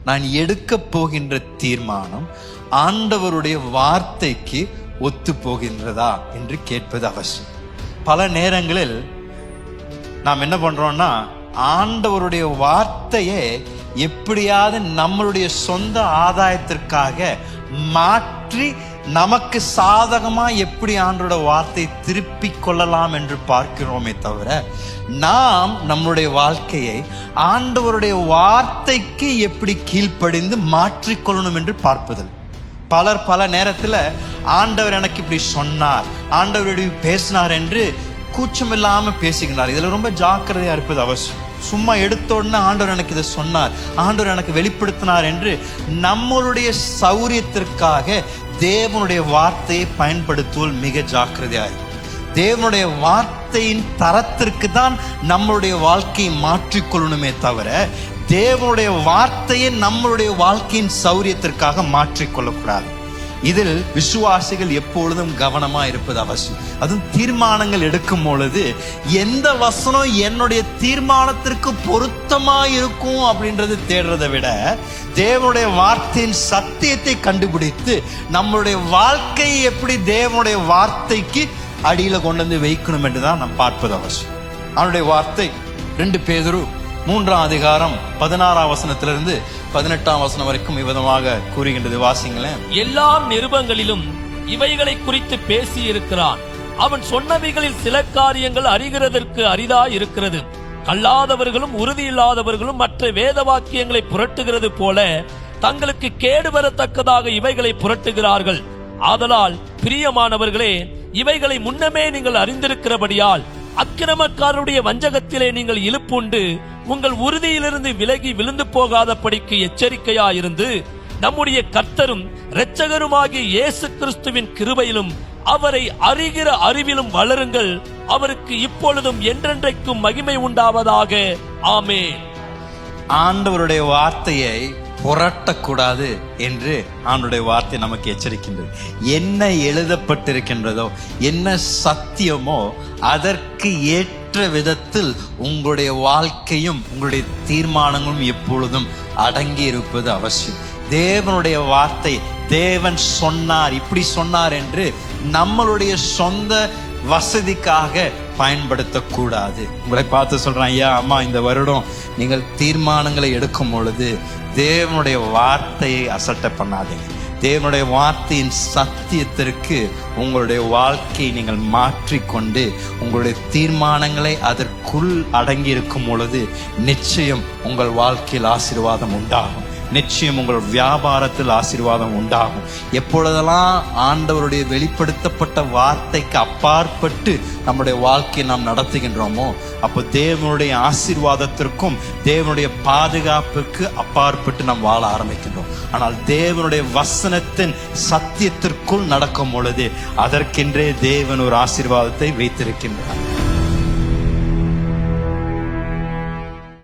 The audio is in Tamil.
நான் எடுக்க போகின்ற தீர்மானம் ஆண்டவருடைய வார்த்தைக்கு ஒத்து போகின்றதா என்று கேட்பது அவசியம். பல நேரங்களில் நாம் என்ன பண்றோம்னா, ஆண்டவருடைய வார்த்தையை எப்படியாவது நம்மளுடைய சொந்த ஆதாயத்திற்காக மாற்றி நமக்கு சாதகமா எப்படி ஆண்டவருடைய வார்த்தையை திருப்பி கொள்ளலாம் என்று பார்க்கிறோமே தவிர, நாம் நம்மளுடைய வாழ்க்கையை ஆண்டவருடைய வார்த்தைக்கு எப்படி கீழ்ப்படிந்து மாற்றிக்கொள்ளணும் என்று பார்ப்பதில்லை. பலர் பல நேரத்தில் ஆண்டவர் எனக்கு இப்படி சொன்னார், ஆண்டவர் பேசினார் என்று கூச்சமில்லாம பேசுகிறார். இதுல ரொம்ப ஜாக்கிரதையா இருப்பது அவசியம். சும்மா எடுத்த உடனே ஆண்டவர் எனக்கு இதை சொன்னார், ஆண்டவர் எனக்கு வெளிப்படுத்தினார் என்று நம்மளுடைய சௌரியத்திற்காக தேவனுடைய வார்த்தையை பயன்படுத்துவதில் மிக ஜாக்கிரதையாக. தேவனுடைய வார்த்தையின் தரத்திற்கு தான் நம்மளுடைய வாழ்க்கையை மாற்றிக்கொள்ளணுமே தவிர, தேவனுடைய வார்த்தையை நம்மளுடைய வாழ்க்கையின் சௌரியத்திற்காக மாற்றிக்கொள்ளக்கூடாது. இதில் விசுவாசிகள் எப்பொழுதும் கவனமா இருப்பது அவசியம். அதுவும் தீர்மானங்கள் எடுக்கும் பொழுது எந்த வசனம் என்னுடைய தீர்மானத்திற்கு பொருத்தமா இருக்கும் அப்படின்றது தேடுறதை விட, தேவனுடைய வார்த்தையின் சத்தியத்தை கண்டுபிடித்து நம்மளுடைய வாழ்க்கையை எப்படி தேவனுடைய வார்த்தைக்கு அடியில கொண்டு வந்து வைக்கணும் என்றுதான் நாம் பார்ப்பது அவசியம். அவனுடைய வார்த்தை 2 பேதுரு 3ஆம் அதிகாரம் 16ஆம் வசனத்திலிருந்து 18ஆம் வசனம் வரைக்கும் இவ்விதமாக கூறுகின்றது. வாசிங்களேன். எல்லா நிருபங்களிலும் இவைகளை குறித்து பேசி இருக்கிறான். அவன் சொன்னவைகளில் சில காரியங்கள் அறிகிறதற்கு அரிதா இருக்கிறது. கல்லாதவர்களும் உறுதியில்லாதவர்களும் மற்ற வேத வாக்கியங்களை புரட்டுகிறது போல தங்களுக்கு கேடு வரத்தக்கதாக இவைகளை புரட்டுகிறார்கள். ஆதலால் பிரியமானவர்களே, இவைகளை முன்னமே நீங்கள் அறிந்திருக்கிறபடியால் அக்கிரமக்காரருடைய வஞ்சகத்திலே நீங்கள் இழுப்புண்டு உங்கள் உறுதியிலிருந்து விலகி விழுந்து போகாதபடிக்கு எச்சரிக்கையாயிருந்து, நம்முடைய கர்த்தரும் இரட்சகருமாகிய இயேசு கிறிஸ்துவின் கிருபையிலும் அவரை அறிகிற அறிவிலும் வளருங்கள். அவருக்கு இப்பொழுதும் என்றென்றைக்கும் மகிமை உண்டாவதாக. ஆமென். ஆண்டவருடைய வார்த்தையை புரட்டக்கூடாது என்று ஆண்டவருடைய வார்த்தை நமக்கு எச்சரிக்கின்றது. என்ன எழுதப்பட்டிருக்கின்றதோ, என்ன சத்தியமோ அதற்கு ஏற்ற விதத்தில் உங்களுடைய வாழ்க்கையும் உங்களுடைய தீர்மானங்களும் எப்பொழுதும் அடங்கி இருப்பது அவசியம். தேவனுடைய வார்த்தை, தேவன் சொன்னார், இப்படி சொன்னார் என்று நம்மளுடைய சொந்த வசதிக்காக பயன்படுத்தக்கூடாது. உங்களை பார்த்து சொல்றேன், ஐயா அம்மா, இந்த வருடம் நீங்கள் தீர்மானங்களை எடுக்கும் பொழுது தேவனுடைய வார்த்தையை அசட்டை பண்ணாதீங்க. தேவனுடைய வார்த்தையின் சத்தியத்திற்கு உங்களுடைய வாழ்க்கையை நீங்கள் மாற்றிக்கொண்டு உங்களுடைய தீர்மானங்களை அதற்குள் அடங்கி இருக்கும் பொழுது நிச்சயம் உங்கள் வாழ்க்கையில் ஆசீர்வாதம் உண்டாகும். நிச்சயம் உங்கள் வியாபாரத்தில் ஆசீர்வாதம் உண்டாகும். எப்பொழுதெல்லாம் ஆண்டவருடைய வெளிப்படுத்தப்பட்ட வார்த்தைக்கு அப்பாற்பட்டு நம்முடைய வாழ்க்கையை நாம் நடத்துகின்றோமோ, அப்போ தேவனுடைய ஆசீர்வாதத்திற்கும் தேவனுடைய பாதுகாப்புக்கு அப்பாற்பட்டு நாம் வாழ ஆரம்பிக்கின்றோம். ஆனால் தேவனுடைய வசனத்தின் சத்தியத்திற்குள் நடக்கும் பொழுது அதற்கென்றே தேவன் ஒரு ஆசீர்வாதத்தை வைத்திருக்கின்றார்.